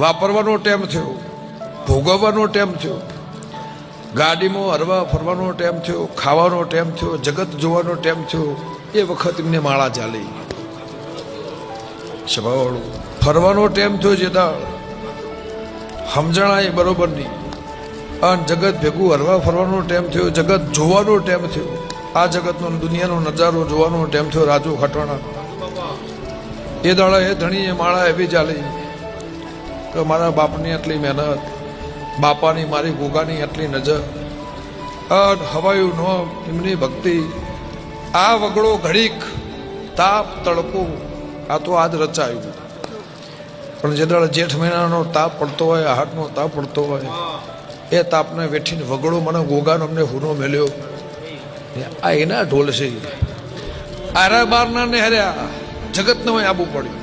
વાપરવાનો ટાઈમ થયો, ભોગવવાનો ટાઈમ થયો, ગાડીમાં હરવા ફરવાનો ટાઈમ થયો, ખાવાનો ટાઈમ થયો, જગત જોવાનો ટાઈમ થયો. એ વખત એમને માળા ચાલી સ્વભાવવાળું. ફરવાનો ટાઈમ થયો જે દાળ સમજણા એ બરોબર નહીં. અને જગત ભેગું હરવા ફરવાનો ટાઈમ થયો, જગત જોવાનો ટાઈમ થયો. આ જગતનો દુનિયાનો નજારો જોવાનો ટાઈમ થયો. રાજુ ખટવાણા એ દાડા એ ધણી એ માળા એવી ચાલી કે મારા બાપની આટલી મહેનત, બાપાની મારી ગોગાની આટલી નજર, અને હવાયું ન એમની ભક્તિ. આ વગડો ઘડીક તાપ તડકો આ તો આજ રચાયું. પણ જે દાડે જેઠ મહિનાનો તાપ પડતો હોય, આહાટનો તાપ પડતો હોય, એ તાપને વેઠીને વગડો મને ગોગાનો અમને હુનો મેલ્યો. આ એના ઢોલ છે. આરા બારના ને હર્યા જગતને આબુ પડ્યું.